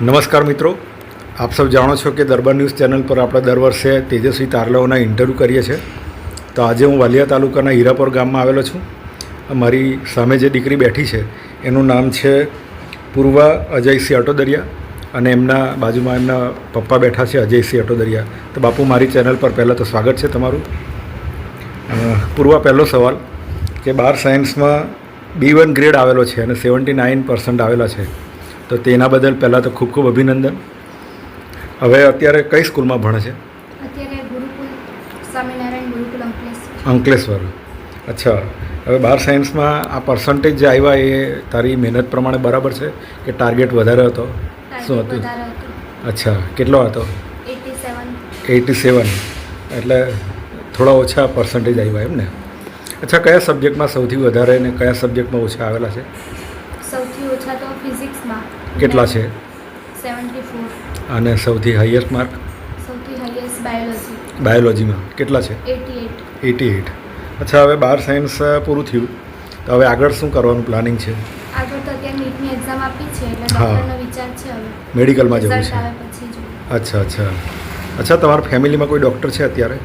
નમસ્કાર મિત્રો, આપ સૌ જાણો છો કે દરબાર ન્યૂઝ ચેનલ પર આપણે દર વર્ષે તેજસ્વી તારલાઓના ઇન્ટરવ્યૂ કરીએ છીએ. તો આજે હું વાલિયા તાલુકાના હીરાપોર ગામમાં આવેલો છું. મારી સામે જે દીકરી બેઠી છે એનું નામ છે પૂર્વા અજયસિંહ અટોદરિયા અને એમના બાજુમાં એમના પપ્પા બેઠા છે અજયસિંહ અટોદરિયા. તો બાપુ, મારી ચેનલ પર પહેલાં તો સ્વાગત છે તમારું. પૂર્વા, પહેલો સવાલ કે 12 સાયન્સમાં B1 ગ્રેડ આવેલો છે અને 79% આવેલા છે, તો તેના બદલ પહેલાં તો ખૂબ ખૂબ અભિનંદન. હવે અત્યારે કઈ સ્કૂલમાં ભણે છે? અત્યારે ગુરુકુલ સ્વામિનારાયણ ગુરુકુલ અંકલેશ્વર. અચ્છા, હવે 12 સાયન્સમાં આ પર્સન્ટેજ જે આવ્યા એ તારી મહેનત પ્રમાણે બરાબર છે કે ટાર્ગેટ વધારે હતો? શું હતું? અચ્છા, કેટલો હતો? 87. એટલે થોડા ઓછા પર્સન્ટેજ આવ્યા એમ ને? અચ્છા, કયા સબ્જેક્ટમાં સૌથી વધારે અને કયા સબ્જેક્ટમાં ઓછા આવેલા છે? સૌથી ઓછા તો ફિઝિક્સમાં. કેટલા છે? 74. અને સૌથી હાઈએસ્ટ માર્ક? સૌથી હાઈએસ્ટ બાયોલોજી. બાયોલોજીમાં કેટલા છે? 88. અચ્છા, હવે 12 સાયન્સ પૂરું થયું, તો હવે આગળ શું કરવાનું પ્લાનિંગ છે? આગળ તો અત્યારે નીટની એક્ઝામ આપી છે એટલે ડૉક્ટરનો વિચાર છે. હવે મેડિકલમાં જવું રિઝલ્ટ છે? આવે પછી જોઈએ. અચ્છા, તમારા ફેમિલીમાં કોઈ ડૉક્ટર છે અત્યારે?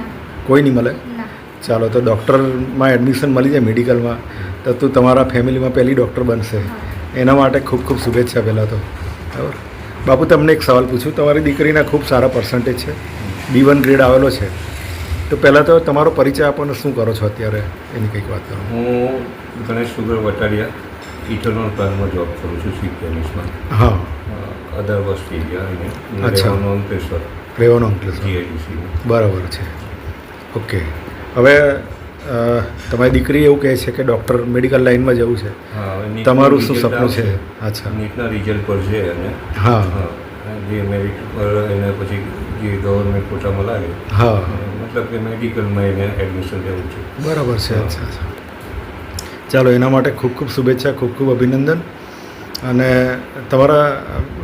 ના. કોઈ નહીં મળે? ના. ચાલો, તો ડૉક્ટરમાં એડમિશન મળી જાય મેડિકલમાં, તો તું તમારા ફેમિલીમાં પહેલી ડૉક્ટર બનશે. એના માટે ખૂબ ખૂબ શુભેચ્છા પહેલાં તો. બરાબર. બાપુ, તમને એક સવાલ પૂછું. તમારી દીકરીના ખૂબ સારા પર્સન્ટેજ છે, B1 ગ્રેડ આવેલો છે, તો પહેલાં તો તમારો પરિચય આપોને, શું કરો છો અત્યારે એની કંઈક વાત કરો. હું ગણેશ સુગર વટાડિયા ઇથેનોલ પ્લાન્ટમાં જોબ કરું છું, સિક્વેન્સમાં. હા. અદર વસ્તી ગયા અચ્છા. અંકલેશ્વર. રહેવાનું અંકલેશ્વર. GIDC. બરાબર છે. ઓકે. હવે તમારી દીકરી એવું કહે છે કે ડૉક્ટર મેડિકલ લાઇનમાં જવું છે. હા. તમારું શું સપનું છે? અચ્છા. નીટના રિઝલ્ટ પર છે અને હા. જે મેરિટ પર એને પછી જે ગવર્મેન્ટ કોટામાં લાગે, હા. મતલબ કે મેડિકલમાં એને એડમિશન લેવું છે. બરાબર છે. અચ્છા. ચાલો, એના માટે ખૂબ ખૂબ શુભેચ્છા, ખૂબ ખૂબ અભિનંદન. અને તમારા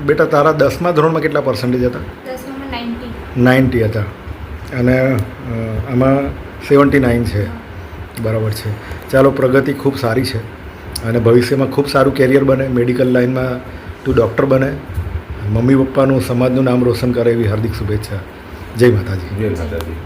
બેટા, તારા 10મા ધોરણમાં કેટલા પર્સન્ટેજ હતા? 10માં 90 હતા અને આમાં 79 છે. બરાબર છે. ચાલો, પ્રગતિ ખૂબ સારી છે અને ભવિષ્યમાં ખૂબ સારું કેરિયર બને, મેડિકલ લાઇનમાં તું ડૉક્ટર બને, મમ્મી પપ્પાનું, સમાજનું નામ રોશન કરે એવી હાર્દિક શુભેચ્છા. જય માતાજી. જય માતાજી.